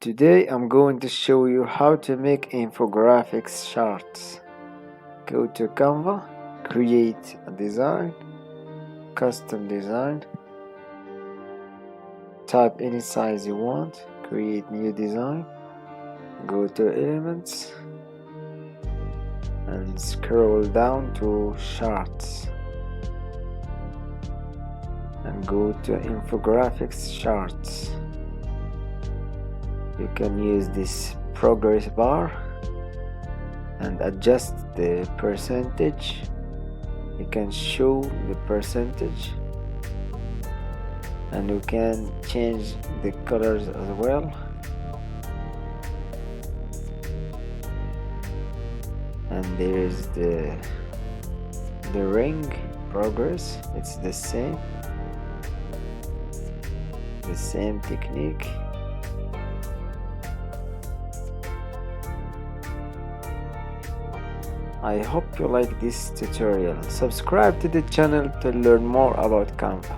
Today I'm going to show you how to make infographics charts. Go to Canva, create a design, custom design, type any size you want, create new design, go to elements and scroll down to charts and go to infographics charts. You can use this progress bar and adjust the percentage. You can show the percentage and you can change the colors as well. And there is the ring progress. It's the same technique. I hope you like this tutorial. Subscribe to the channel to learn more about Canva.